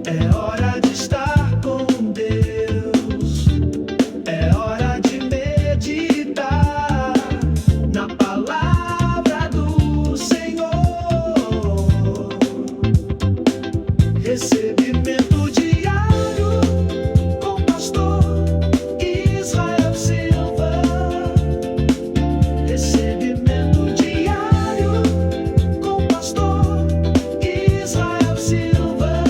É hora de estar com Deus. É hora de meditar na palavra do Senhor. Recebimento diário com o pastor Israel Silva. Recebimento diário com o pastor Israel Silva.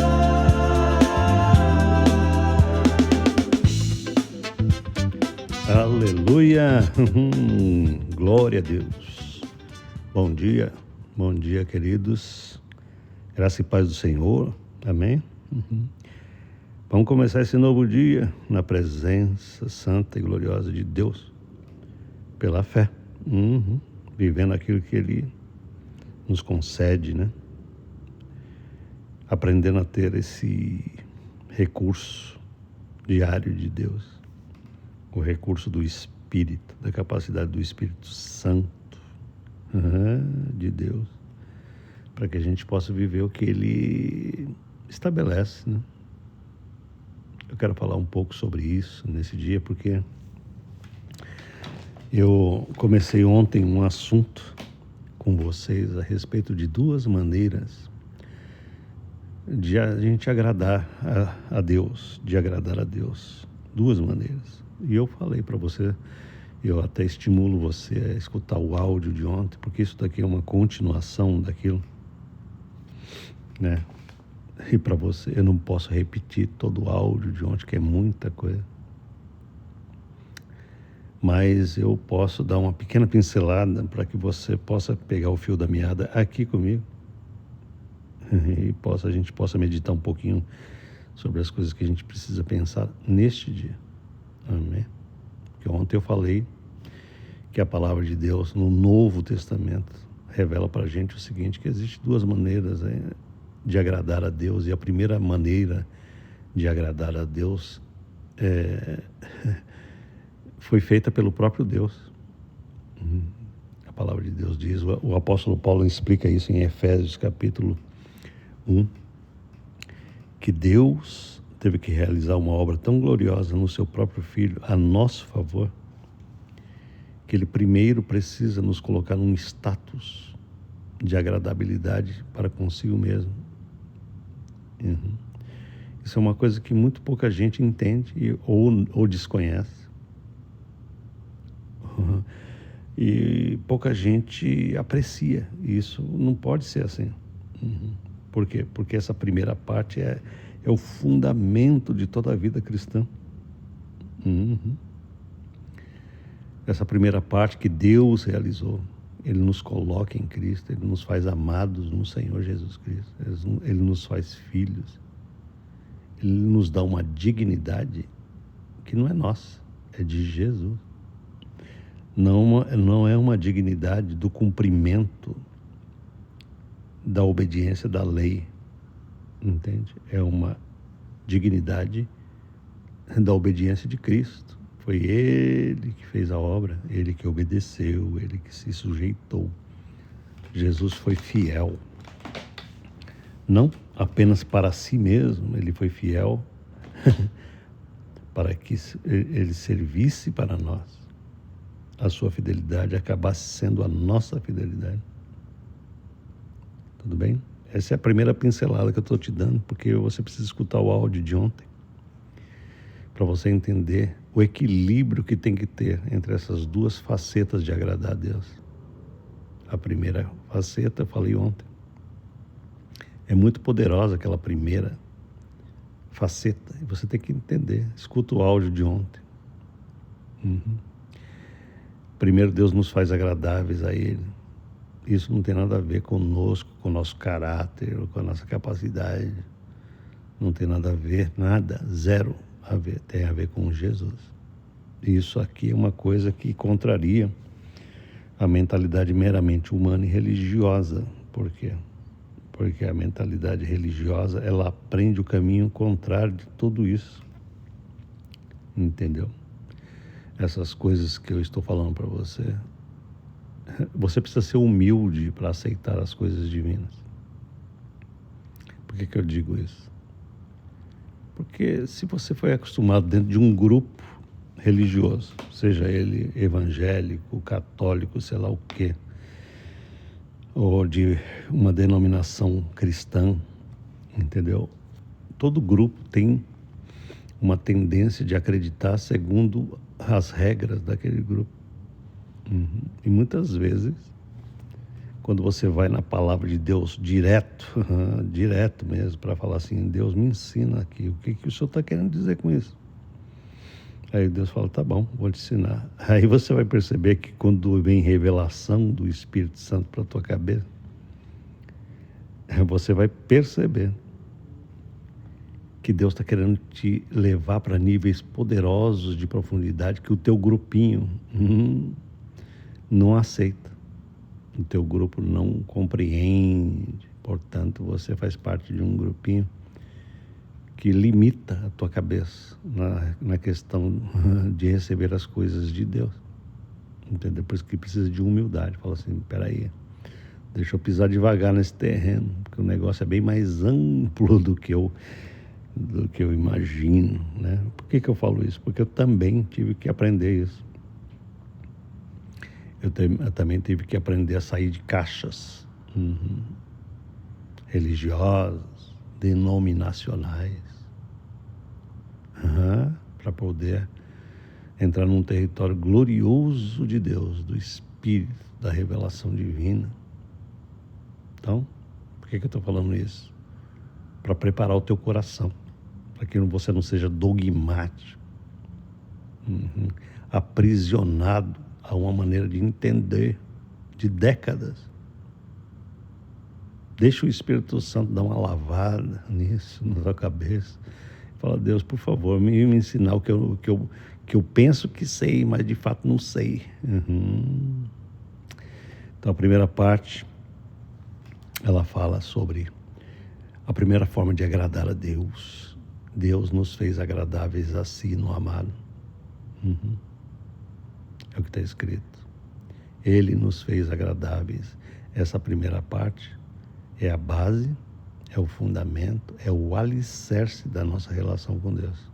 Aleluia! Glória a Deus! Bom dia, queridos. Graça e paz do Senhor. Amém? Vamos começar esse novo dia na presença santa e gloriosa de Deus, pela fé, vivendo aquilo que Ele nos concede, né? Aprendendo a ter esse recurso diário de Deus, o recurso do Espírito, da capacidade do Espírito Santo de Deus, para que a gente possa viver o que Ele estabelece, né? Eu quero falar um pouco sobre isso nesse dia, porque eu comecei ontem um assunto com vocês a respeito de duas maneiras de a gente agradar a Deus, de agradar a Deus. Duas maneiras. E eu falei para você, eu até estimulo você a escutar o áudio de ontem, porque isso daqui é uma continuação daquilo, né? E para você, eu não posso repetir todo o áudio de ontem, que é muita coisa. Mas eu posso dar uma pequena pincelada para que você possa pegar o fio da meada aqui comigo. E a gente possa meditar um pouquinho sobre as coisas que a gente precisa pensar neste dia. Amém? Porque ontem eu falei que a palavra de Deus no Novo Testamento revela para a gente o seguinte, que existe duas maneiras de agradar a Deus, e a primeira maneira de agradar a Deus foi feita pelo próprio Deus. A palavra de Deus diz, o apóstolo Paulo explica isso em Efésios capítulo 1, que Deus teve que realizar uma obra tão gloriosa no seu próprio Filho, a nosso favor, que Ele primeiro precisa nos colocar num status de agradabilidade para consigo mesmo. Isso é uma coisa que muito pouca gente entende ou desconhece. E pouca gente aprecia. Isso não pode ser assim. Por quê? Porque essa primeira parte é o fundamento de toda a vida cristã. Essa primeira parte que Deus realizou, Ele nos coloca em Cristo, Ele nos faz amados no Senhor Jesus Cristo, Ele nos faz filhos, Ele nos dá uma dignidade que não é nossa, é de Jesus. Não é uma dignidade do cumprimento da obediência da lei, entende? É uma dignidade da obediência de Cristo. Foi Ele que fez a obra, Ele que obedeceu, Ele que se sujeitou. Jesus foi fiel, não apenas para si mesmo, Ele foi fiel para que Ele servisse para nós. A sua fidelidade acabasse sendo a nossa fidelidade. Tudo bem? Essa é a primeira pincelada que eu estou te dando, porque você precisa escutar o áudio de ontem para você entender o equilíbrio que tem que ter entre essas duas facetas de agradar a Deus. A primeira faceta, eu falei ontem, é muito poderosa aquela primeira faceta, e você tem que entender. Escuta o áudio de ontem. Primeiro, Deus nos faz agradáveis a Ele. Isso não tem nada a ver conosco, com o nosso caráter, com a nossa capacidade. Não tem nada a ver, nada, zero a ver, tem a ver com Jesus. Isso aqui é uma coisa que contraria a mentalidade meramente humana e religiosa. Por quê? Porque a mentalidade religiosa, ela aprende o caminho contrário de tudo isso. Entendeu? Essas coisas que eu estou falando para você, você precisa ser humilde para aceitar as coisas divinas. que eu digo isso? Porque se você foi acostumado dentro de um grupo religioso, seja ele evangélico, católico, sei lá o quê, ou de uma denominação cristã, entendeu? Todo grupo tem uma tendência de acreditar segundo as regras daquele grupo. E muitas vezes, quando você vai na palavra de Deus direto, direto mesmo, para falar assim, Deus me ensina aqui, o que o senhor está querendo dizer com isso? Aí Deus fala, tá bom, vou te ensinar. Aí você vai perceber que quando vem revelação do Espírito Santo para a tua cabeça, você vai perceber que Deus está querendo te levar para níveis poderosos de profundidade que o teu grupinho não aceita. O teu grupo não compreende. Portanto, você faz parte de um grupinho que limita a tua cabeça na questão de receber as coisas de Deus. Entendeu? Por isso que precisa de humildade. Fala assim, peraí, deixa eu pisar devagar nesse terreno, porque o negócio é bem mais amplo do que eu imagino, né? Por que eu falo isso? Porque eu também tive que aprender isso. Eu também tive que aprender a sair de caixas religiosas, denominacionais, para poder entrar num território glorioso de Deus, do Espírito, da revelação divina. Então, por que eu estou falando isso? Para preparar o teu coração, para que você não seja dogmático, aprisionado a uma maneira de entender de décadas. Deixa o Espírito Santo dar uma lavada nisso, na tua cabeça. Fala, Deus, por favor, me ensinar o que eu penso que sei, mas de fato não sei. Então, a primeira parte, ela fala sobre a primeira forma de agradar a Deus. Deus nos fez agradáveis a si no amado. É o que está escrito. Ele nos fez agradáveis. Essa primeira parte é a base, é o fundamento, é o alicerce da nossa relação com Deus.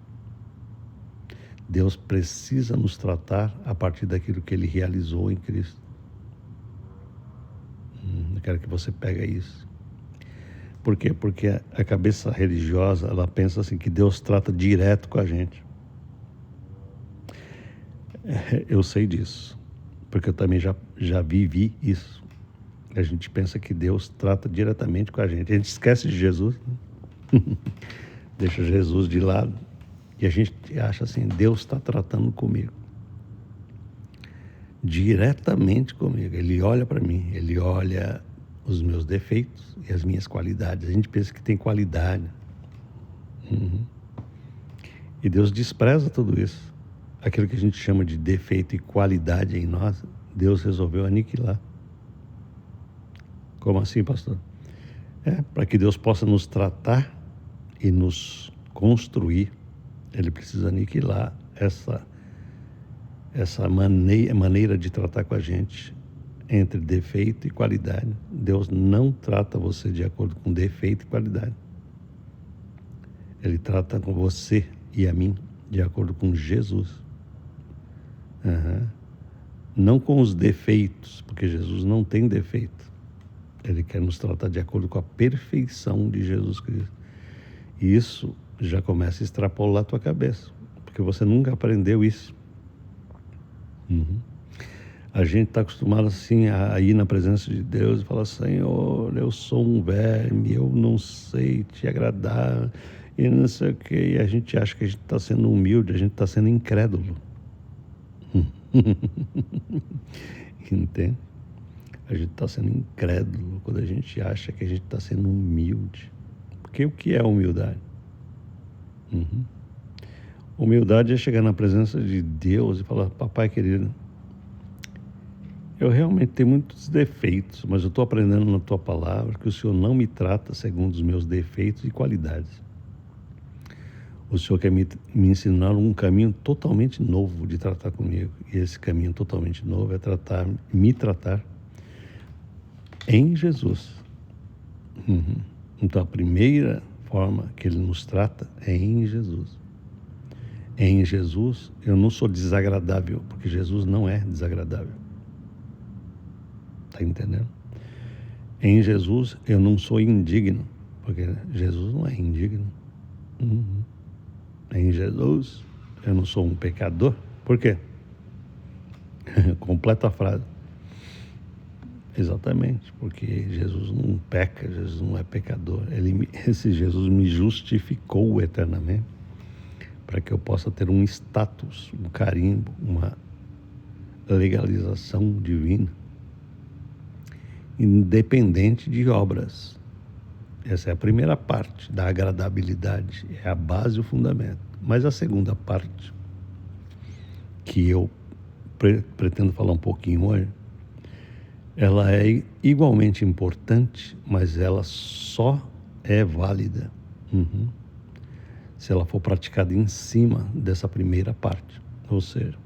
Deus precisa nos tratar a partir daquilo que Ele realizou em Cristo. Eu quero que você pegue isso. Por quê? Porque a cabeça religiosa, ela pensa assim, que Deus trata direto com a gente. Eu sei disso, porque eu também já vivi isso. A gente pensa que Deus trata diretamente com a gente. A gente esquece de Jesus, né? Deixa Jesus de lado. E a gente acha assim, Deus está tratando comigo. Diretamente comigo. Ele olha para mim, Ele olha os meus defeitos e as minhas qualidades. A gente pensa que tem qualidade. E Deus despreza tudo isso. Aquilo que a gente chama de defeito e qualidade em nós, Deus resolveu aniquilar. Como assim, pastor? Para que Deus possa nos tratar e nos construir, Ele precisa aniquilar essa maneira de tratar com a gente entre defeito e qualidade. Deus não trata você de acordo com defeito e qualidade. Ele trata com você e a mim de acordo com Jesus. Não com os defeitos, porque Jesus não tem defeito. Ele quer nos tratar de acordo com a perfeição de Jesus Cristo. E isso já começa a extrapolar a tua cabeça, porque você nunca aprendeu isso. A gente está acostumado assim a ir na presença de Deus e falar, Senhor, eu sou um verme, eu não sei te agradar, e não sei o quê. E a gente acha que a gente está sendo humilde, a gente está sendo incrédulo. Entende? A gente está sendo incrédulo quando a gente acha que a gente está sendo humilde. Porque o que é humildade? Humildade é chegar na presença de Deus e falar, papai querido, eu realmente tenho muitos defeitos, mas eu estou aprendendo na tua palavra que o Senhor não me trata segundo os meus defeitos e qualidades. O Senhor quer me ensinar um caminho totalmente novo de tratar comigo. E esse caminho totalmente novo é me tratar em Jesus. Então a primeira forma que ele nos trata é em Jesus. Em Jesus eu não sou desagradável, porque Jesus não é desagradável. Está entendendo? Em Jesus eu não sou indigno, porque Jesus não é indigno. Em Jesus eu não sou um pecador. Por quê? Completa a frase. Exatamente, porque Jesus não peca, Jesus não é pecador. Esse Jesus me justificou eternamente para que eu possa ter um status, um carimbo, uma legalização divina, independente de obras. Essa é a primeira parte da agradabilidade, é a base e o fundamento. Mas a segunda parte, que eu pretendo falar um pouquinho hoje, ela é igualmente importante, mas ela só é válida se ela for praticada em cima dessa primeira parte. Ou seja,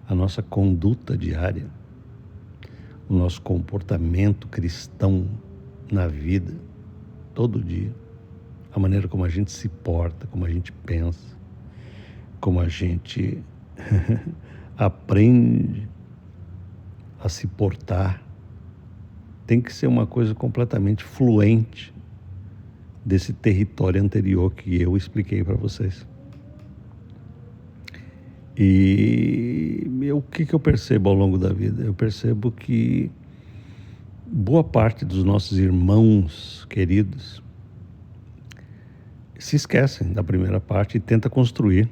a nossa conduta diária, o nosso comportamento cristão na vida, todo dia, a maneira como a gente se porta, como a gente pensa, como a gente aprende a se portar, tem que ser uma coisa completamente fluente desse território anterior que eu expliquei para vocês. E o que eu percebo ao longo da vida? Eu percebo que boa parte dos nossos irmãos queridos se esquecem da primeira parte e tenta construir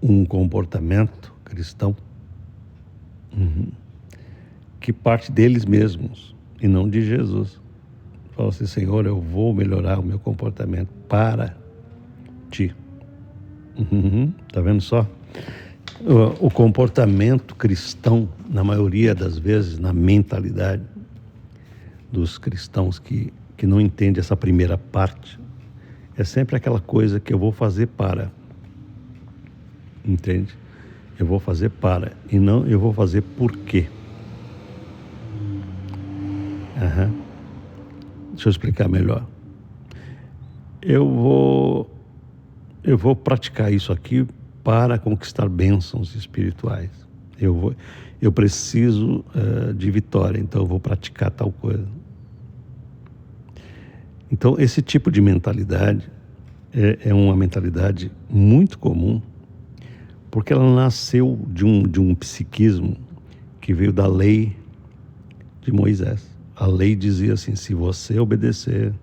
um comportamento cristão que parte deles mesmos e não de Jesus. Fala assim: Senhor, eu vou melhorar o meu comportamento para ti. Tá vendo só? O comportamento cristão, na maioria das vezes, na mentalidade dos cristãos que não entendem essa primeira parte, é sempre aquela coisa que eu vou fazer para. Entende? Eu vou fazer para, e não eu vou fazer por quê. Deixa eu explicar melhor. Eu vou praticar isso aqui para conquistar bênçãos espirituais. Eu preciso de vitória, então eu vou praticar tal coisa. Então esse tipo de mentalidade é uma mentalidade muito comum, porque ela nasceu de um psiquismo que veio da lei de Moisés. A lei dizia assim: se você obedecer,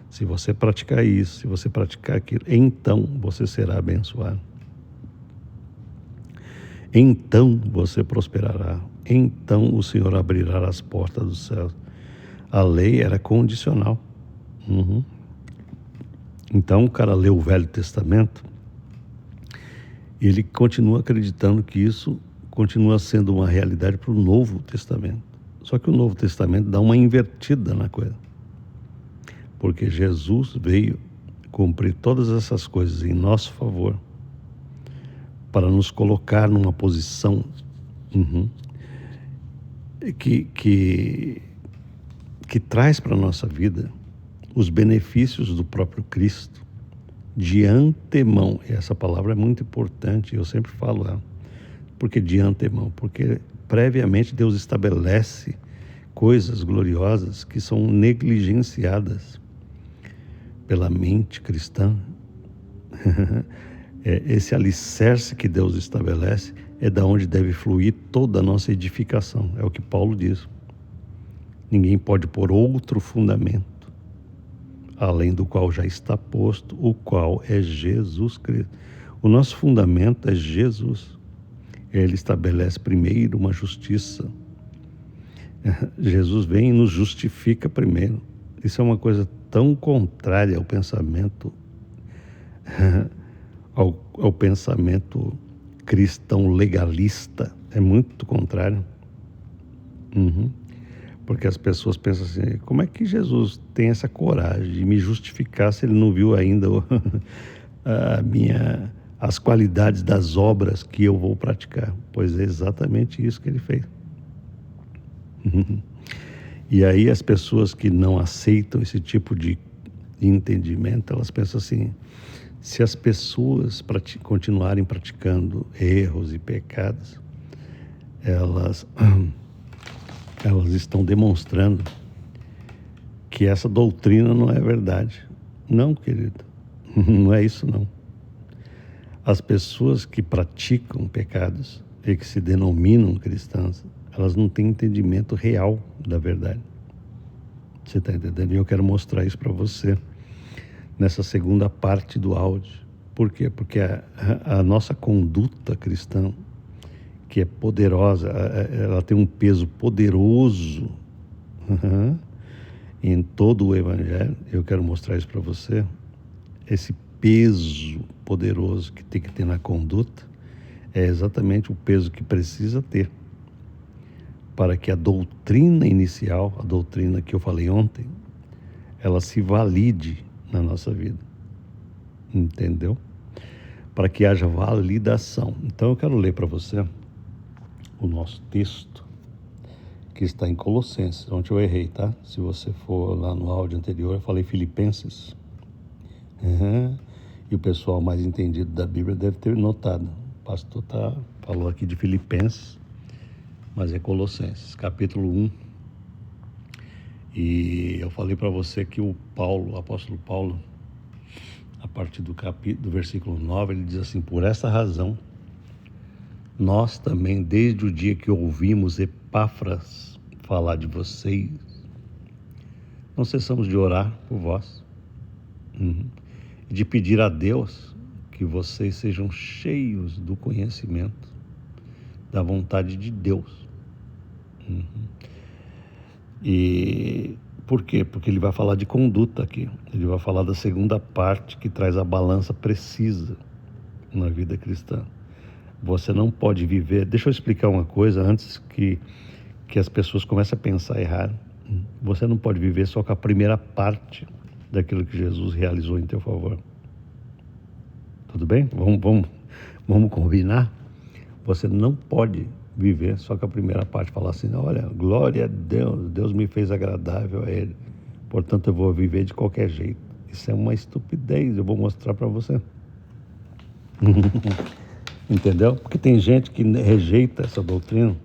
se você praticar isso, se você praticar aquilo, então você será abençoado. Então você prosperará. Então o Senhor abrirá as portas dos céus. A lei era condicional. Então o cara lê o Velho Testamento e ele continua acreditando que isso continua sendo uma realidade para o Novo Testamento. Só que o Novo Testamento dá uma invertida na coisa. Porque Jesus veio cumprir todas essas coisas em nosso favor para nos colocar numa posição que traz para a nossa vida os benefícios do próprio Cristo de antemão. E essa palavra é muito importante, eu sempre falo ela. Por que de antemão? Porque previamente Deus estabelece coisas gloriosas que são negligenciadas pela mente cristã. Esse alicerce que Deus estabelece é da onde deve fluir toda a nossa edificação. É o que Paulo diz. Ninguém pode pôr outro fundamento, além do qual já está posto, o qual é Jesus Cristo. O nosso fundamento é Jesus. Ele estabelece primeiro uma justiça. Jesus vem e nos justifica primeiro. Isso é uma coisa tão contrária ao pensamento ao pensamento cristão legalista. É muito contrário. Porque as pessoas pensam assim: como é que Jesus tem essa coragem de me justificar se ele não viu ainda as qualidades das obras que eu vou praticar? Pois é exatamente isso que ele fez. E aí as pessoas que não aceitam esse tipo de entendimento, elas pensam assim: se as pessoas continuarem praticando erros e pecados, elas estão demonstrando que essa doutrina não é verdade. Não, querido, não é isso não. As pessoas que praticam pecados e que se denominam cristãs, elas não têm entendimento real da verdade. Você está entendendo? E eu quero mostrar isso para você nessa segunda parte do áudio. Por quê? Porque a nossa conduta cristã, que é poderosa, ela tem um peso poderoso em todo o Evangelho. Eu quero mostrar isso para você. Esse peso poderoso que tem que ter na conduta é exatamente o peso que precisa ter para que a doutrina inicial, a doutrina que eu falei ontem, ela se valide na nossa vida. Entendeu? Para que haja validação. Então eu quero ler para você o nosso texto, que está em Colossenses. Ontem eu errei, tá? Se você for lá no áudio anterior, eu falei Filipenses. E o pessoal mais entendido da Bíblia deve ter notado. O pastor falou aqui de Filipenses, mas é Colossenses, capítulo 1. E eu falei para você que o apóstolo Paulo, a partir do versículo 9, ele diz assim: por essa razão, nós também, desde o dia que ouvimos Epáfras falar de vocês, não cessamos de orar por vós, e de pedir a Deus que vocês sejam cheios do conhecimento da vontade de Deus. E por quê? Porque ele vai falar de conduta aqui. Ele vai falar da segunda parte que traz a balança precisa na vida cristã. Você não pode viver... Deixa eu explicar uma coisa antes que as pessoas comecem a pensar errado. Você não pode viver só com a primeira parte daquilo que Jesus realizou em teu favor. Tudo bem? Vamos combinar? Você não pode viver só com a primeira parte, falar assim: olha, glória a Deus, Deus me fez agradável a Ele, portanto eu vou viver de qualquer jeito. Isso é uma estupidez, eu vou mostrar para você. Entendeu? Porque tem gente que rejeita essa doutrina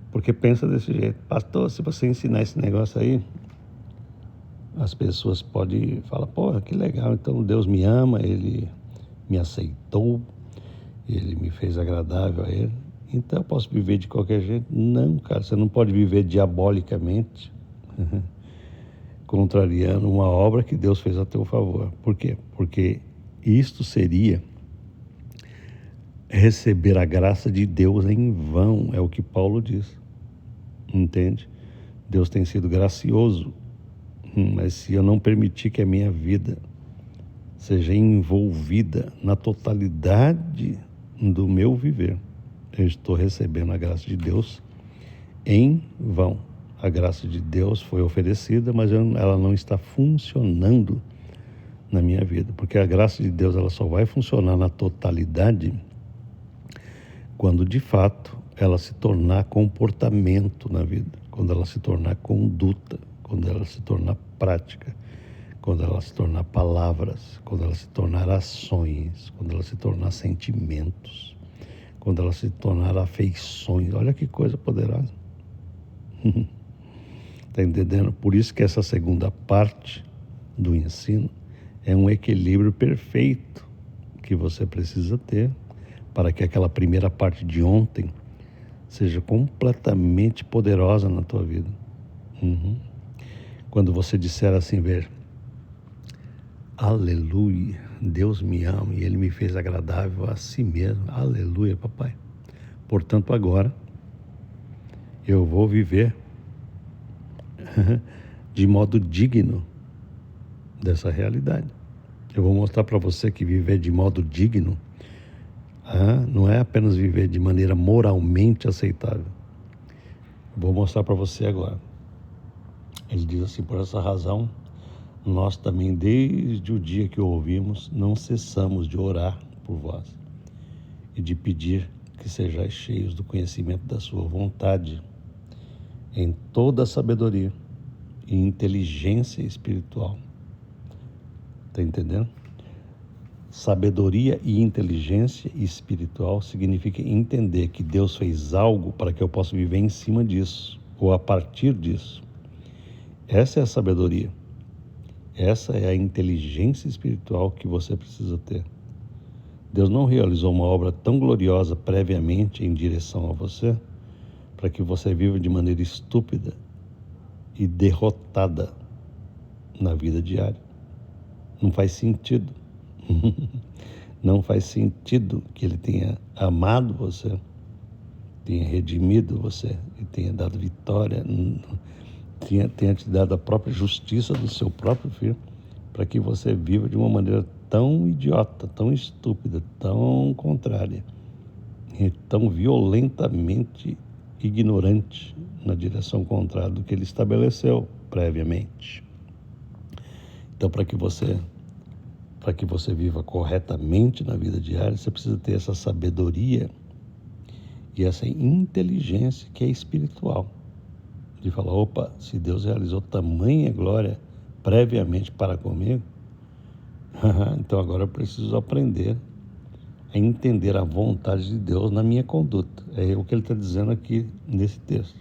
porque pensa desse jeito: pastor, se você ensinar esse negócio aí, as pessoas podem falar: porra, que legal, então Deus me ama, Ele me aceitou, Ele me fez agradável a Ele, então eu posso viver de qualquer jeito. Não, cara, você não pode viver diabolicamente, contrariando uma obra que Deus fez a teu favor. Por quê? Porque isto seria receber a graça de Deus em vão, é o que Paulo diz. Entende? Deus tem sido gracioso, mas se eu não permitir que a minha vida seja envolvida na totalidade do meu viver, eu estou recebendo a graça de Deus em vão. A graça de Deus foi oferecida, mas ela não está funcionando na minha vida, porque a graça de Deus ela só vai funcionar na totalidade quando de fato ela se tornar comportamento na vida, quando ela se tornar conduta, quando ela se tornar prática, quando ela se tornar palavras, quando ela se tornar ações, quando ela se tornar sentimentos, quando ela se tornar afeições. Olha que coisa poderosa. Está entendendo? Por isso que essa segunda parte do ensino é um equilíbrio perfeito que você precisa ter para que aquela primeira parte de ontem seja completamente poderosa na tua vida. Quando você disser assim, ver, aleluia, Deus me ama e Ele me fez agradável a si mesmo. Aleluia, papai. Portanto, agora eu vou viver de modo digno dessa realidade. Eu vou mostrar para você que viver de modo digno não é apenas viver de maneira moralmente aceitável. Vou mostrar para você agora. Ele diz assim: por essa razão, nós também, desde o dia que o ouvimos, não cessamos de orar por vós e de pedir que sejais cheios do conhecimento da sua vontade, em toda a sabedoria e inteligência espiritual. Está entendendo? Sabedoria e inteligência espiritual significa entender que Deus fez algo para que eu possa viver em cima disso, ou a partir disso. Essa é a sabedoria. Essa é a inteligência espiritual que você precisa ter. Deus não realizou uma obra tão gloriosa previamente em direção a você para que você viva de maneira estúpida e derrotada na vida diária. Não faz sentido. Não faz sentido que Ele tenha amado você, tenha redimido você e tenha dado vitória, tenha te dado a própria justiça do seu próprio Filho, para que você viva de uma maneira tão idiota, tão estúpida, tão contrária e tão violentamente ignorante na direção contrária do que Ele estabeleceu previamente. Então, para que você viva corretamente na vida diária, você precisa ter essa sabedoria e essa inteligência que é espiritual. De falar, opa, se Deus realizou tamanha glória previamente para comigo, então agora eu preciso aprender a entender a vontade de Deus na minha conduta. É o que ele está dizendo aqui nesse texto,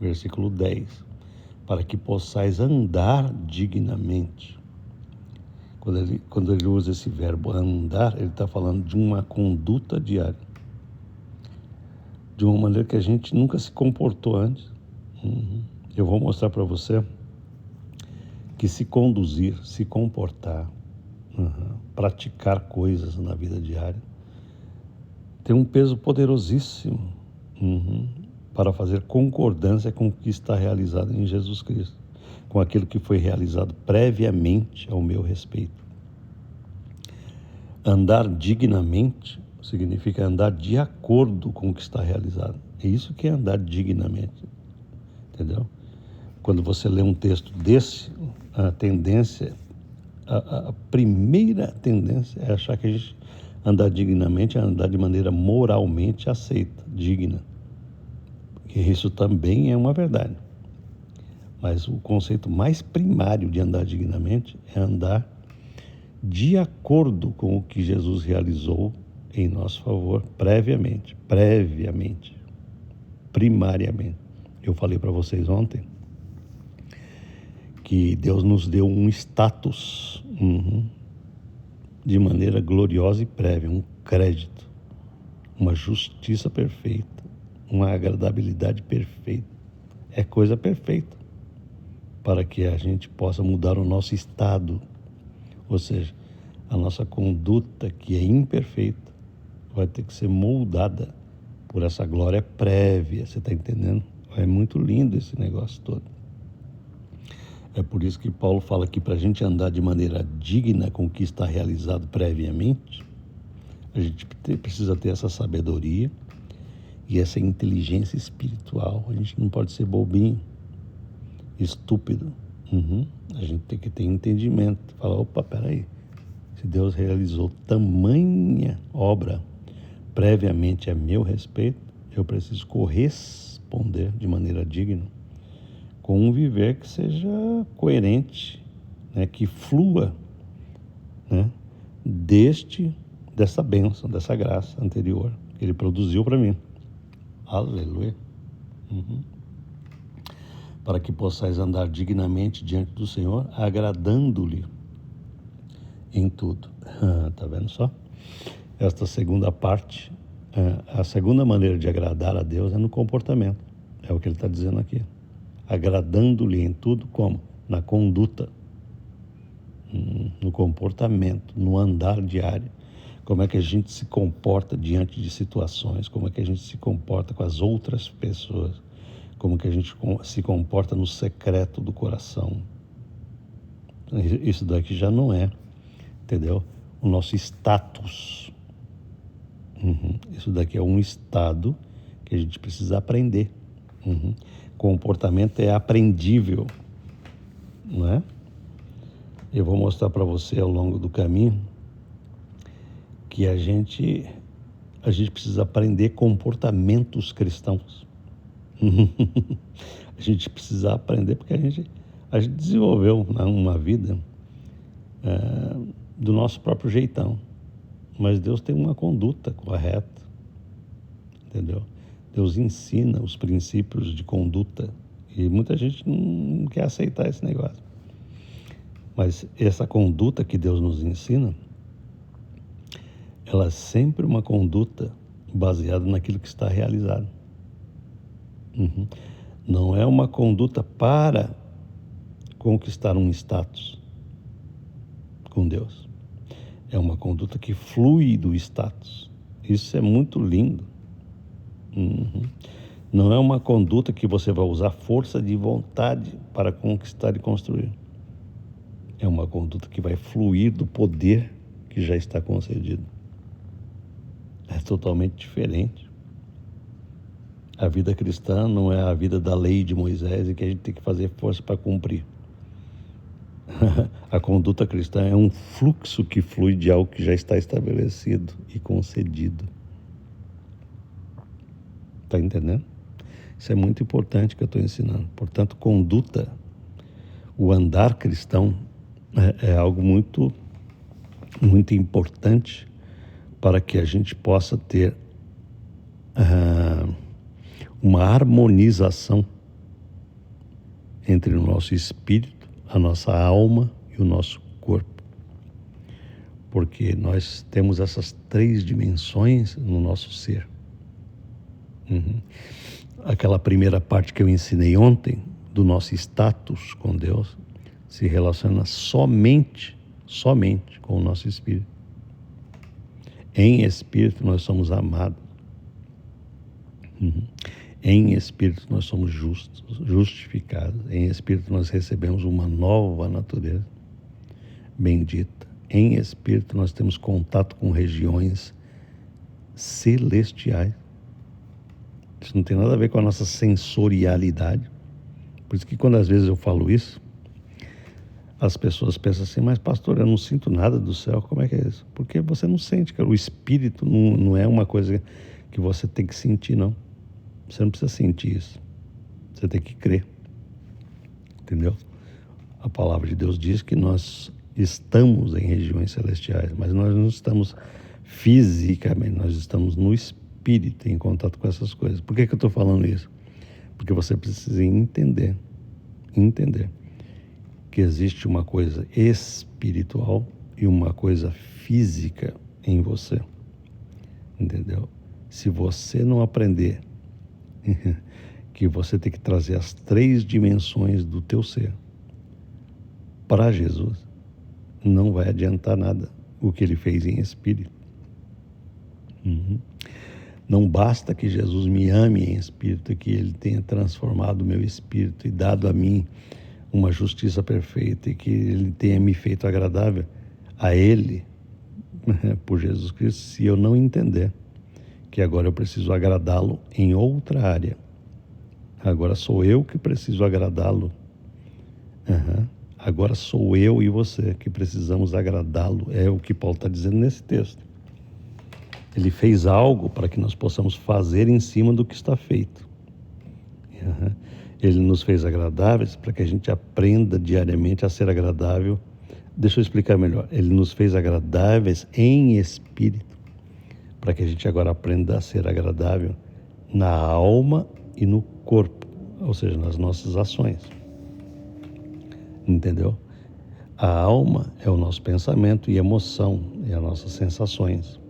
versículo 10. Para que possais andar dignamente. Quando ele usa esse verbo andar, ele está falando de uma conduta diária, de uma maneira que a gente nunca se comportou antes. Eu vou mostrar para você que se conduzir, se comportar, praticar coisas na vida diária, tem um peso poderosíssimo para fazer concordância com o que está realizado em Jesus Cristo, com aquilo que foi realizado previamente ao meu respeito. Andar dignamente significa andar de acordo com o que está realizado. É isso que é andar dignamente, entendeu? Quando você lê um texto desse, a tendência, a primeira tendência é achar que a gente andar dignamente é andar de maneira moralmente aceita, digna. Porque isso também é uma verdade. Mas o conceito mais primário de andar dignamente é andar de acordo com o que Jesus realizou em nosso favor previamente, primariamente. Eu falei para vocês ontem que Deus nos deu um status de maneira gloriosa e prévia, um crédito, uma justiça perfeita, uma agradabilidade perfeita. É coisa perfeita para que a gente possa mudar o nosso estado, ou seja, a nossa conduta, que é imperfeita, vai ter que ser moldada por essa glória prévia, você está entendendo? É muito lindo esse negócio todo. É por isso que Paulo fala que para a gente andar de maneira digna com o que está realizado previamente, a gente precisa ter essa sabedoria e essa inteligência espiritual. A gente não pode ser bobinho, estúpido. A gente tem que ter entendimento. Falar, opa, peraí, se Deus realizou tamanha obra previamente a meu respeito, eu preciso corresponder de maneira digna, com um viver que seja coerente, né, que flua, né, dessa bênção, dessa graça anterior que Ele produziu para mim. Aleluia. Para que possais andar dignamente diante do Senhor, agradando-lhe em tudo. Tá vendo só? Esta segunda parte, a segunda maneira de agradar a Deus é no comportamento. É o que ele está dizendo aqui. Agradando-lhe em tudo, como? Na conduta, no comportamento, no andar diário. Como é que a gente se comporta diante de situações, como é que a gente se comporta com as outras pessoas, como que a gente se comporta no secreto do coração. Isso daqui já não é, entendeu? O nosso status. Isso daqui é um estado que a gente precisa aprender. Comportamento é aprendível, não é? Eu vou mostrar para você ao longo do caminho que a gente precisa aprender comportamentos cristãos. A gente precisa aprender porque A gente desenvolveu, né, uma vida do nosso próprio jeitão, mas Deus tem uma conduta correta, entendeu? Deus ensina os princípios de conduta e muita gente não quer aceitar esse negócio. Mas essa conduta que Deus nos ensina, ela é sempre uma conduta baseada naquilo que está realizado. Não é uma conduta para conquistar um status com Deus. É uma conduta que flui do status. Isso é muito lindo. Não é uma conduta que você vai usar força de vontade para conquistar e construir. É uma conduta que vai fluir do poder que já está concedido. É totalmente diferente. A vida cristã não é a vida da lei de Moisés e que a gente tem que fazer força para cumprir. A conduta cristã é um fluxo que flui de algo que já está estabelecido e concedido. Está entendendo? Isso é muito importante que eu estou ensinando. Portanto, conduta, o andar cristão é algo muito, muito importante para que a gente possa ter uma harmonização entre o nosso espírito, a nossa alma e o nosso corpo. Porque nós temos essas 3 dimensões no nosso ser. Aquela primeira parte que eu ensinei ontem, do nosso status com Deus, se relaciona somente com o nosso espírito. Em espírito nós somos amados. Em espírito nós somos justificados. Em espírito nós recebemos uma nova natureza bendita. Em espírito nós temos contato com regiões celestiais. Isso não tem nada a ver com a nossa sensorialidade. Por isso que quando às vezes eu falo isso, as pessoas pensam assim, mas pastor, eu não sinto nada do céu, como é que é isso? Porque você não sente, cara. O espírito não é uma coisa que você tem que sentir, não. Você não precisa sentir isso. Você tem que crer. Entendeu? A palavra de Deus diz que nós estamos em regiões celestiais, mas nós não estamos fisicamente, nós estamos no espírito, em contato com essas coisas. Por que eu estou falando isso? Porque você precisa entender que existe uma coisa espiritual e uma coisa física em você. Entendeu? Se você não aprender que você tem que trazer as 3 dimensões do teu ser para Jesus, não vai adiantar nada o que ele fez em espírito. Não basta que Jesus me ame em espírito, que ele tenha transformado o meu espírito e dado a mim uma justiça perfeita e que ele tenha me feito agradável a ele, por Jesus Cristo, se eu não entender que agora eu preciso agradá-lo em outra área. Agora sou eu que preciso agradá-lo. Agora sou eu e você que precisamos agradá-lo. É o que Paulo está dizendo nesse texto. Ele fez algo para que nós possamos fazer em cima do que está feito. Ele nos fez agradáveis para que a gente aprenda diariamente a ser agradável. Deixa eu explicar melhor. Ele nos fez agradáveis em espírito para que a gente agora aprenda a ser agradável na alma e no corpo, ou seja, nas nossas ações. Entendeu? A alma é o nosso pensamento e emoção, é as nossas sensações.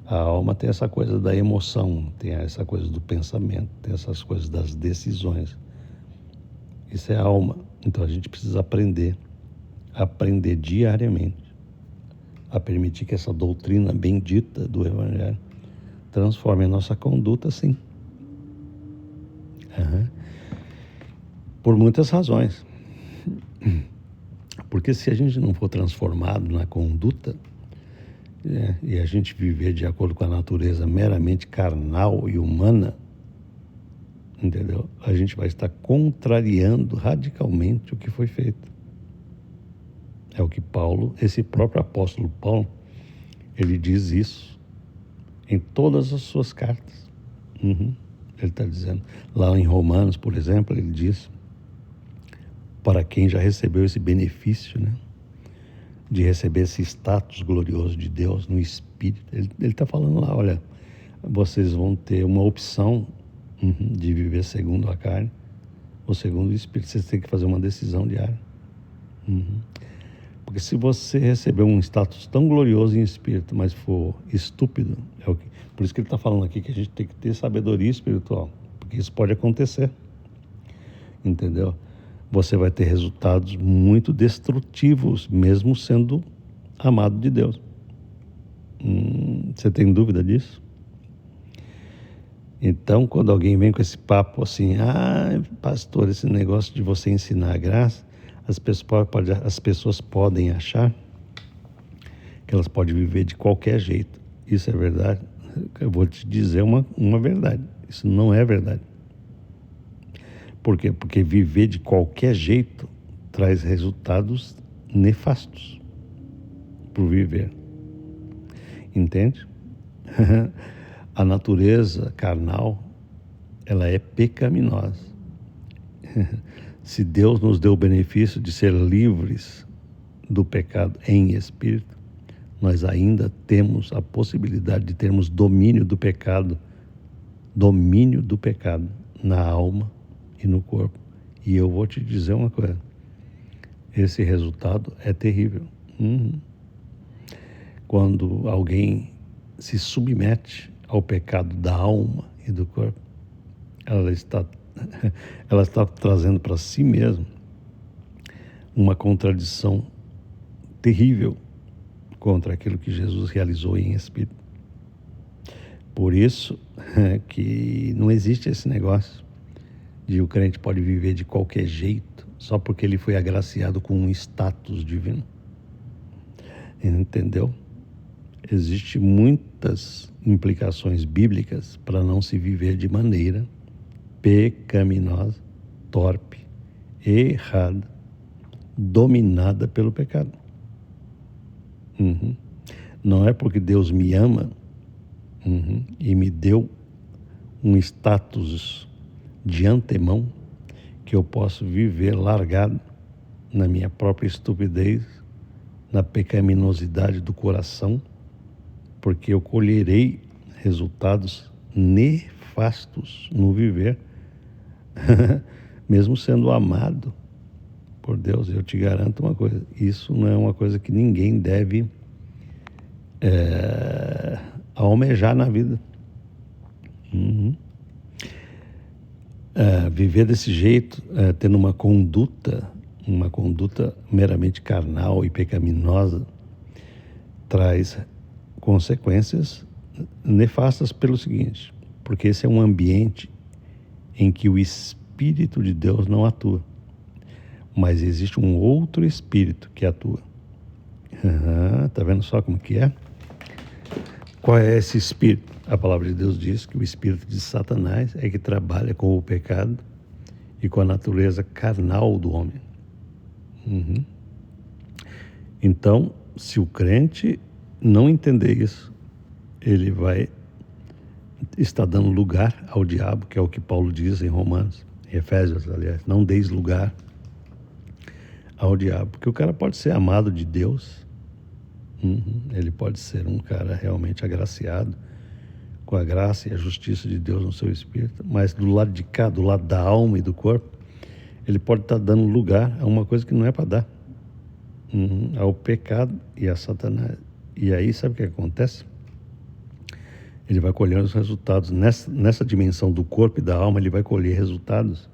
A alma tem essa coisa da emoção, tem essa coisa do pensamento, tem essas coisas das decisões. Isso é a alma. Então a gente precisa aprender diariamente a permitir que essa doutrina bendita do Evangelho transforme a nossa conduta, sim. Por muitas razões. Porque se a gente não for transformado na conduta, e a gente viver de acordo com a natureza meramente carnal e humana, entendeu? A gente vai estar contrariando radicalmente o que foi feito. É o que Paulo, esse próprio apóstolo Paulo, ele diz isso em todas as suas cartas. Ele está dizendo, lá em Romanos, por exemplo, ele diz para quem já recebeu esse benefício, né? De receber esse status glorioso de Deus no Espírito. Ele está falando lá, olha, vocês vão ter uma opção de viver segundo a carne ou segundo o Espírito. Vocês têm que fazer uma decisão diária. Porque se você receber um status tão glorioso em Espírito, mas for estúpido, por isso que ele está falando aqui que a gente tem que ter sabedoria espiritual, porque isso pode acontecer, entendeu? Você vai ter resultados muito destrutivos, mesmo sendo amado de Deus. Você tem dúvida disso? Então, quando alguém vem com esse papo assim, pastor, esse negócio de você ensinar a graça, as pessoas podem achar que elas podem viver de qualquer jeito. Isso é verdade? Eu vou te dizer uma verdade. Isso não é verdade. Por quê? Porque viver de qualquer jeito traz resultados nefastos por viver. Entende? A natureza carnal, ela é pecaminosa. Se Deus nos deu o benefício de ser livres do pecado em espírito, nós ainda temos a possibilidade de termos domínio do pecado na alma e no corpo. E eu vou te dizer uma coisa, esse resultado é terrível. Quando alguém se submete ao pecado da alma e do corpo, ela está trazendo para si mesma uma contradição terrível contra aquilo que Jesus realizou em espírito. Por isso que não existe esse negócio de o crente pode viver de qualquer jeito só porque ele foi agraciado com um status divino. Entendeu? Existem muitas implicações bíblicas para não se viver de maneira pecaminosa, torpe, errada, dominada pelo pecado. Não é porque Deus me ama e me deu um status de antemão que eu posso viver largado na minha própria estupidez, na pecaminosidade do coração, porque eu colherei resultados nefastos no viver, mesmo sendo amado por Deus. Eu te garanto uma coisa, isso não é uma coisa que ninguém deve almejar na vida. Viver desse jeito, tendo uma conduta meramente carnal e pecaminosa, traz consequências nefastas pelo seguinte, porque esse é um ambiente em que o Espírito de Deus não atua, mas existe um outro Espírito que atua. Tá vendo só como que é? Qual é esse Espírito? A palavra de Deus diz que o Espírito de Satanás é que trabalha com o pecado e com a natureza carnal do homem. Então, se o crente não entender isso, ele vai estar dando lugar ao diabo, que é o que Paulo diz em Romanos, em Efésios, aliás, não deis lugar ao diabo, porque o cara pode ser amado de Deus, ele pode ser um cara realmente agraciado com a graça e a justiça de Deus no seu espírito, mas do lado de cá, do lado da alma e do corpo, ele pode estar dando lugar a uma coisa que não é para dar, ao pecado e a Satanás. E aí, sabe o que acontece? Ele vai colher os resultados nessa dimensão do corpo e da alma, ele vai colher resultados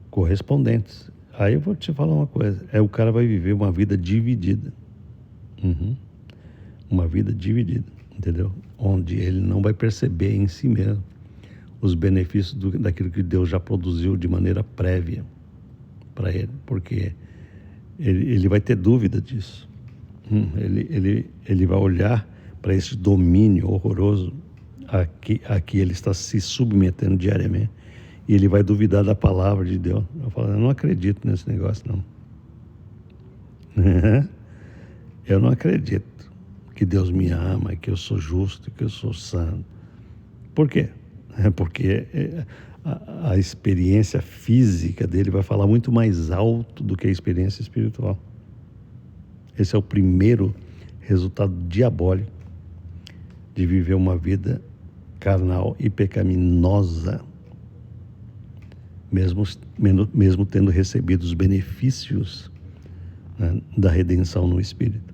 correspondentes. Aí eu vou te falar uma coisa, o cara vai viver uma vida dividida. Uma vida dividida, entendeu? Onde ele não vai perceber em si mesmo os benefícios daquilo que Deus já produziu de maneira prévia para ele, porque ele vai ter dúvida disso. Ele vai olhar para esse domínio horroroso a que ele está se submetendo diariamente, e ele vai duvidar da palavra de Deus. Eu não acredito nesse negócio, não. Eu não acredito que Deus me ama, que eu sou justo, que eu sou santo. Por quê? Porque a experiência física dele vai falar muito mais alto do que a experiência espiritual. Esse é o primeiro resultado diabólico de viver uma vida carnal e pecaminosa, mesmo tendo recebido os benefícios, né, da redenção no Espírito.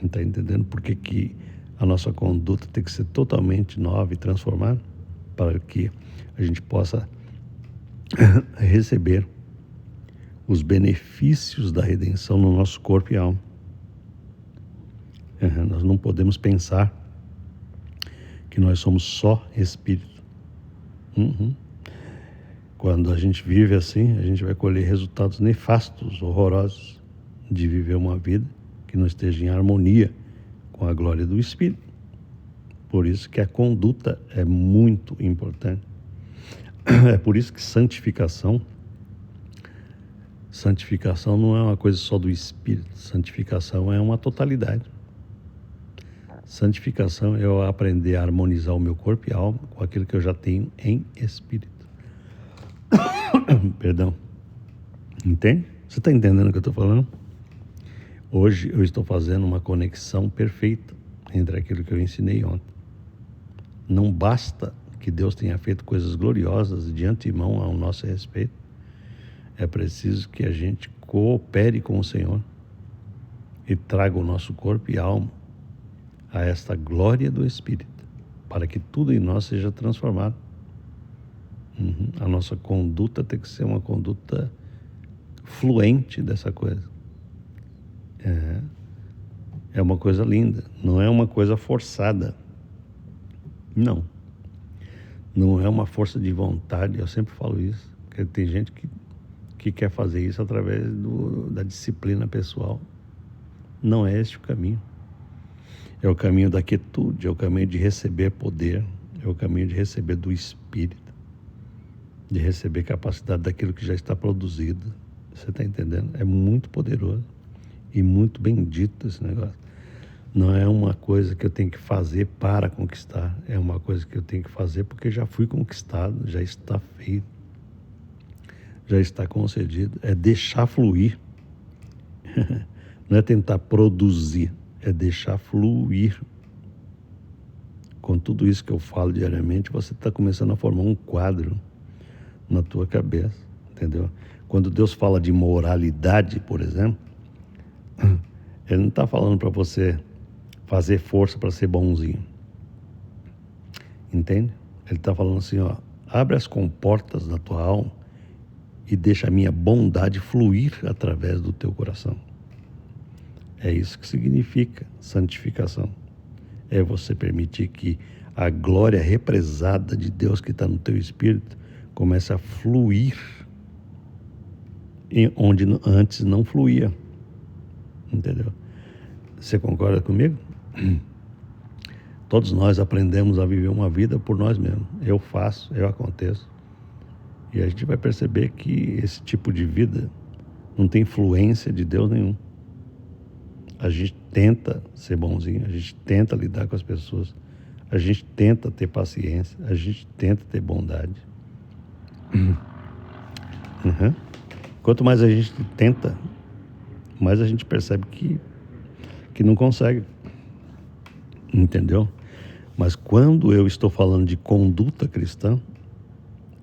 Está entendendo por que a nossa conduta tem que ser totalmente nova e transformada? Para que a gente possa receber os benefícios da redenção no nosso corpo e alma. Nós não podemos pensar que nós somos só espírito. Quando a gente vive assim, a gente vai colher resultados nefastos, horrorosos, de viver uma vida que não esteja em harmonia com a glória do Espírito. Por isso que a conduta é muito importante. É por isso que santificação não é uma coisa só do Espírito. Santificação é uma totalidade. Santificação é eu aprender a harmonizar o meu corpo e alma com aquilo que eu já tenho em Espírito. Perdão. Entende? Você está entendendo o que eu estou falando? Hoje eu estou fazendo uma conexão perfeita entre aquilo que eu ensinei ontem. Não basta que Deus tenha feito coisas gloriosas de antemão ao nosso respeito. É preciso que a gente coopere com o Senhor e traga o nosso corpo e alma a esta glória do Espírito, para que tudo em nós seja transformado. A nossa conduta tem que ser uma conduta fluente dessa coisa. É uma coisa linda, não é uma coisa forçada. Não é uma força de vontade. Eu sempre falo isso, porque tem gente que quer fazer isso através da disciplina pessoal. Não é esse o caminho. É o caminho da quietude, é o caminho de receber poder, é o caminho de receber do Espírito, de receber capacidade daquilo que já está produzido. Você está entendendo? É muito poderoso e muito bendito esse negócio. Não é uma coisa que eu tenho que fazer para conquistar, é uma coisa que eu tenho que fazer porque já fui conquistado, já está feito, já está concedido. É deixar fluir. Não é tentar produzir, é deixar fluir. Com tudo isso que eu falo diariamente, você está começando a formar um quadro na tua cabeça, entendeu? Quando Deus fala de moralidade, por exemplo, Ele não está falando para você fazer força para ser bonzinho, entende? Ele está falando assim, ó, abre as comportas da tua alma e deixa a minha bondade fluir através do teu coração. É isso que significa santificação. É você permitir que a glória represada de Deus que está no teu espírito comece a fluir onde antes não fluía. Entendeu? Você concorda comigo? Todos nós aprendemos a viver uma vida por nós mesmos. Eu faço, eu aconteço. E a gente vai perceber que esse tipo de vida não tem influência de Deus nenhum. A gente tenta ser bonzinho, a gente tenta lidar com as pessoas, a gente tenta ter paciência, a gente tenta ter bondade. Quanto mais a gente tenta, mais a gente percebe que não consegue. Entendeu? Mas quando eu estou falando de conduta cristã,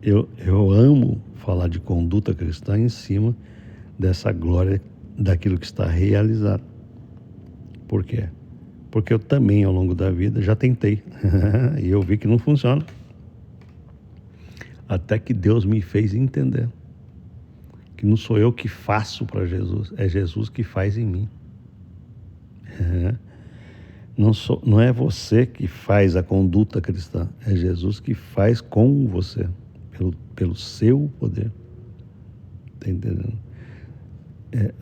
eu amo falar de conduta cristã em cima dessa glória daquilo que está realizado. Por quê? Porque eu também, ao longo da vida, já tentei. E eu vi que não funciona. Até que Deus me fez entender que não sou eu que faço para Jesus, é Jesus que faz em mim. Não é você que faz a conduta cristã, é Jesus que faz com você, pelo seu poder. Está entendendo?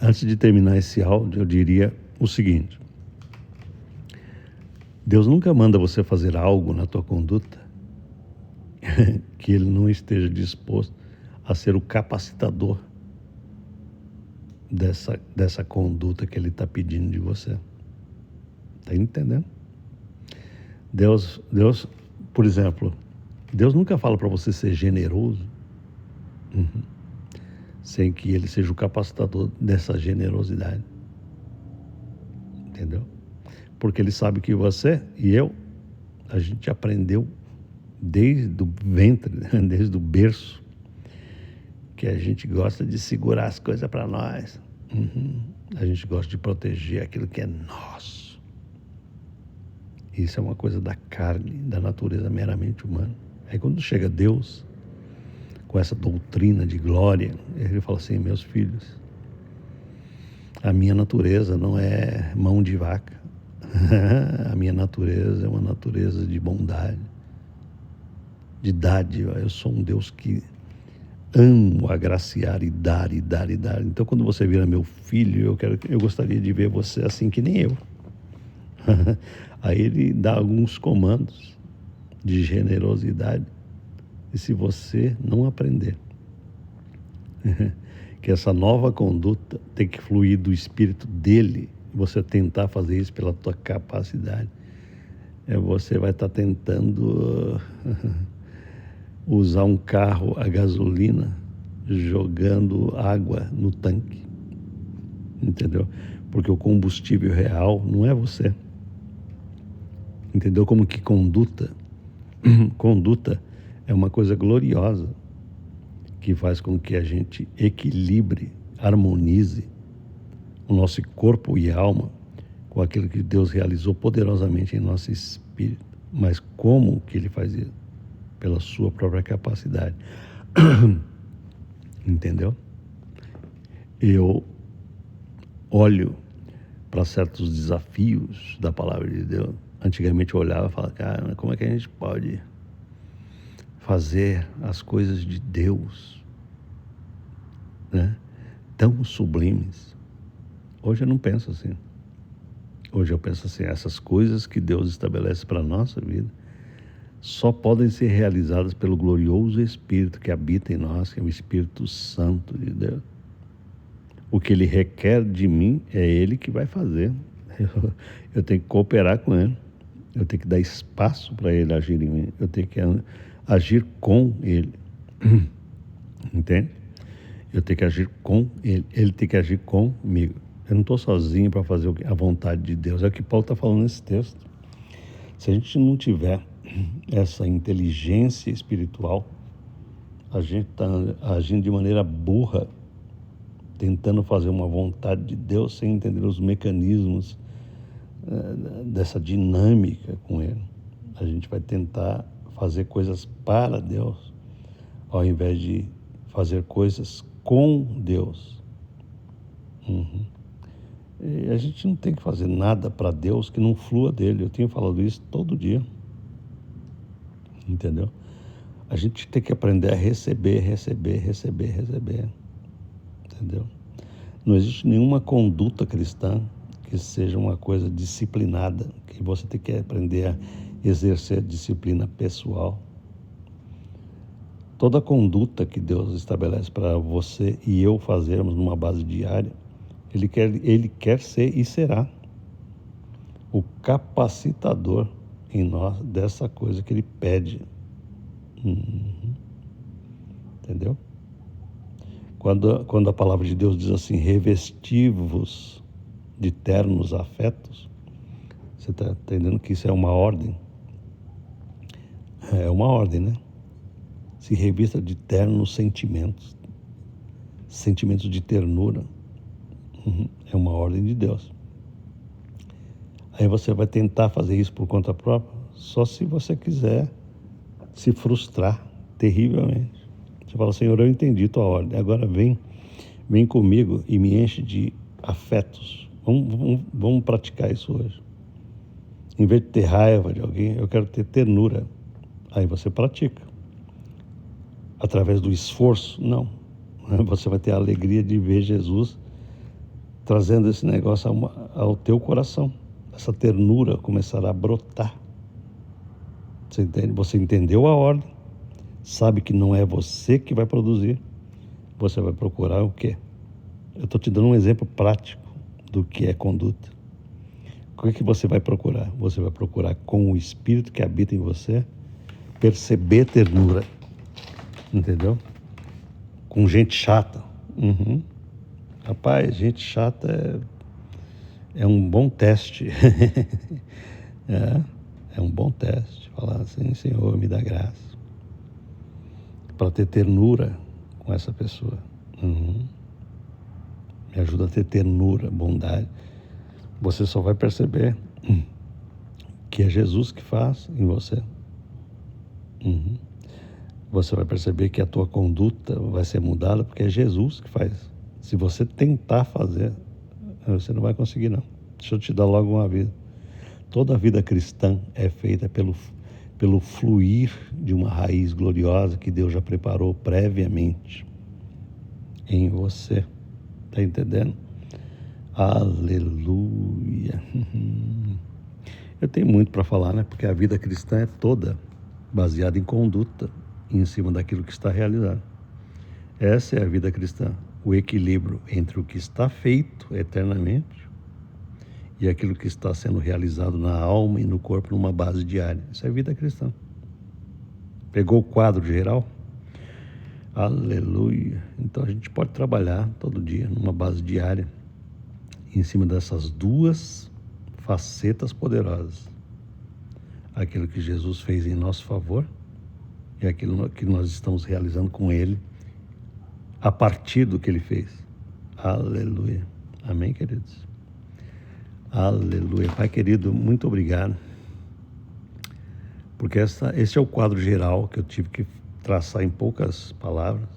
Antes de terminar esse áudio, eu diria o seguinte: Deus nunca manda você fazer algo na tua conduta que Ele não esteja disposto a ser o capacitador dessa conduta que Ele está pedindo de você. Está entendendo? Deus, por exemplo, Deus nunca fala para você ser generoso Sem que ele seja o capacitador dessa generosidade. Entendeu? Porque ele sabe que você e eu, a gente aprendeu desde o ventre, desde o berço, que a gente gosta de segurar as coisas para nós. A gente gosta de proteger aquilo que é nosso. Isso é uma coisa da carne, da natureza meramente humana. Aí quando chega Deus, com essa doutrina de glória, ele fala assim: meus filhos, a minha natureza não é mão de vaca. A minha natureza é uma natureza de bondade, de dádiva. Eu sou um Deus que amo agraciar e dar, e dar, e dar. Então, quando você vira meu filho, eu gostaria de ver você assim que nem eu. Aí ele dá alguns comandos de generosidade. E se você não aprender que essa nova conduta tem que fluir do espírito dele, você tentar fazer isso pela tua capacidade, você vai estar tentando usar um carro a gasolina jogando água no tanque, entendeu? Porque o combustível real não é você, entendeu? Como que conduta é uma coisa gloriosa que faz com que a gente equilibre, harmonize o nosso corpo e alma com aquilo que Deus realizou poderosamente em nosso espírito. Mas como que ele faz isso? Pela sua própria capacidade. Entendeu? Eu olho para certos desafios da palavra de Deus. Antigamente eu olhava e falava: cara, como é que a gente pode fazer as coisas de Deus, né, tão sublimes? Hoje eu não penso assim. Hoje eu penso assim: essas coisas que Deus estabelece para a nossa vida só podem ser realizadas pelo glorioso Espírito que habita em nós, que é o Espírito Santo de Deus. O que Ele requer de mim é Ele que vai fazer. Eu tenho que cooperar com Ele. Eu tenho que dar espaço para Ele agir em mim. Eu tenho que agir com Ele. Entende? Eu tenho que agir com Ele. Ele tem que agir comigo. Eu não estou sozinho para fazer a vontade de Deus. É o que Paulo está falando nesse texto. Se a gente não tiver essa inteligência espiritual, a gente está agindo de maneira burra, tentando fazer uma vontade de Deus sem entender os mecanismos dessa dinâmica com Ele. A gente vai tentar fazer coisas para Deus, ao invés de fazer coisas com Deus. E a gente não tem que fazer nada para Deus que não flua dele. Eu tenho falado isso todo dia. Entendeu? A gente tem que aprender a receber. Entendeu? Não existe nenhuma conduta cristã que seja uma coisa disciplinada, que você tem que aprender a exercer disciplina pessoal. Toda conduta que Deus estabelece para você e eu fazermos numa base diária, Ele quer ser e será o capacitador em nós dessa coisa que Ele pede. Entendeu? Quando a palavra de Deus diz assim: revesti-vos de ternos afetos, você está entendendo que isso é uma ordem? É uma ordem, né? Se revista de ternos sentimentos de ternura. É uma ordem de Deus. Aí você vai tentar fazer isso por conta própria, só se você quiser se frustrar terrivelmente. Você fala: Senhor, eu entendi tua ordem, agora vem comigo e me enche de afetos. Vamos praticar isso hoje. Em vez de ter raiva de alguém, eu quero ter ternura. Aí você pratica. Através do esforço? Não. Você vai ter a alegria de ver Jesus trazendo esse negócio ao teu coração. Essa ternura começará a brotar. Você entende? Você entendeu a ordem, sabe que não é você que vai produzir. Você vai procurar o quê? Eu estou te dando um exemplo prático do que é conduta. O que você vai procurar? Você vai procurar, com o Espírito que habita em você, perceber ternura. Entendeu? com gente chata. Uhum. Rapaz, gente chata é um bom teste. É um bom teste. Falar assim, Senhor, me dá graça. Para ter ternura com essa pessoa. Uhum. Me ajuda a ter ternura, bondade. Você só vai perceber que é Jesus que faz em você. Uhum. Você vai perceber que a tua conduta vai ser mudada porque é Jesus que faz. Se você tentar fazer, você não vai conseguir, não. Deixa eu te dar logo um aviso. Toda a vida cristã é feita pelo fluir de uma raiz gloriosa que Deus já preparou previamente em você. Está entendendo? Aleluia. Eu tenho muito para falar, né? Porque a vida cristã é toda baseada em conduta, em cima daquilo que está realizado. Essa é a vida cristã, o equilíbrio entre o que está feito eternamente e aquilo que está sendo realizado na alma e no corpo numa base diária. Isso é vida cristã. Pegou o quadro geral? Aleluia. Então a gente pode trabalhar todo dia numa base diária em cima dessas duas facetas poderosas. Aquilo que Jesus fez em nosso favor e aquilo que nós estamos realizando com Ele a partir do que Ele fez. Aleluia. Amém, queridos? Aleluia. Pai querido, muito obrigado. Porque esse é o quadro geral que eu tive que traçar em poucas palavras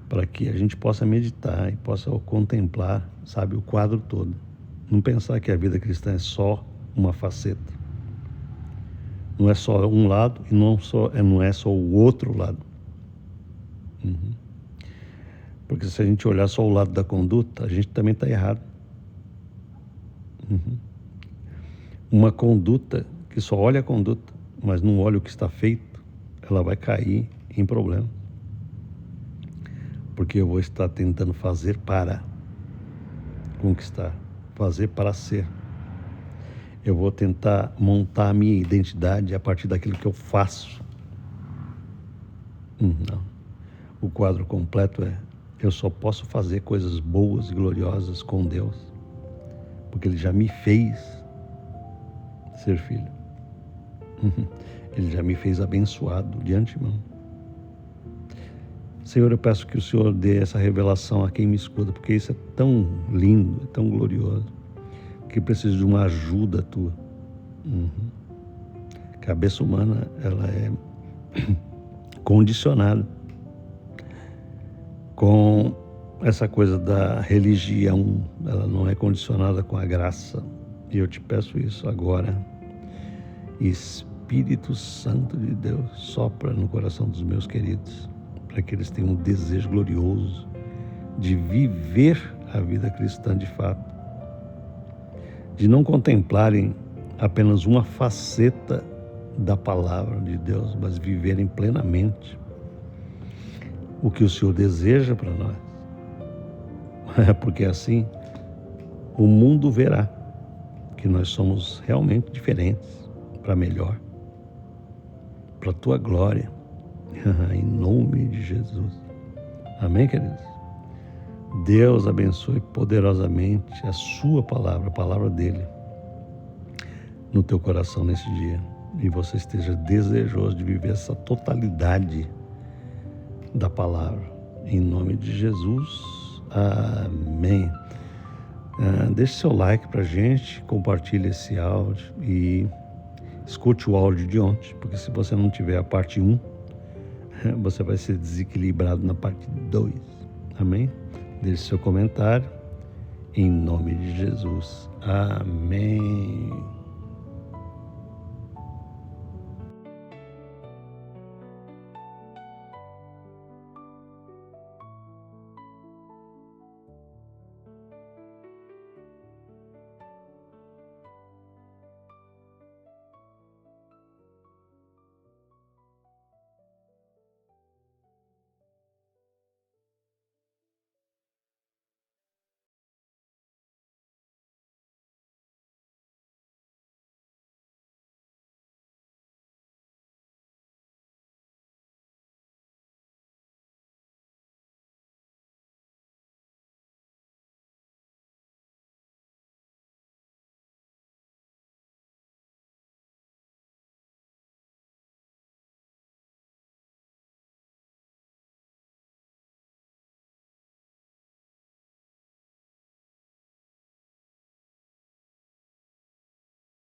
para que a gente possa meditar e possa contemplar, sabe, o quadro todo. Não pensar que a vida cristã é só uma faceta. Não é só um lado e não é só o outro lado. Uhum. Porque se a gente olhar só o lado da conduta, a gente também está errado. Uhum. Uma conduta que só olha a conduta, mas não olha o que está feito, ela vai cair em problema. Porque eu vou estar tentando fazer para conquistar, fazer para ser. Eu vou tentar montar a minha identidade a partir daquilo que eu faço. Não. O quadro completo é: eu só posso fazer coisas boas e gloriosas com Deus, porque Ele já me fez ser filho. Ele já me fez abençoado de antemão. Senhor, eu peço que o Senhor dê essa revelação a quem me escuta, porque isso é tão lindo, é tão glorioso, que preciso de uma ajuda tua. A cabeça humana, ela é condicionada com essa coisa da religião, ela não é condicionada com a graça. E eu te peço isso agora. Espírito Santo de Deus, sopra no coração dos meus queridos, para que eles tenham um desejo glorioso de viver a vida cristã de fato, de não contemplarem apenas uma faceta da palavra de Deus, mas viverem plenamente o que o Senhor deseja para nós. Porque assim o mundo verá que nós somos realmente diferentes, para melhor, para a tua glória, em nome de Jesus. Amém, queridos? Deus abençoe poderosamente a sua palavra, a palavra dele, no teu coração nesse dia. E você esteja desejoso de viver essa totalidade da palavra. Em nome de Jesus. Amém. Deixe seu like pra gente, compartilhe esse áudio e escute o áudio de ontem, porque se você não tiver a parte 1, você vai ser desequilibrado na parte 2. Amém? Deixe seu comentário. Em nome de Jesus. Amém.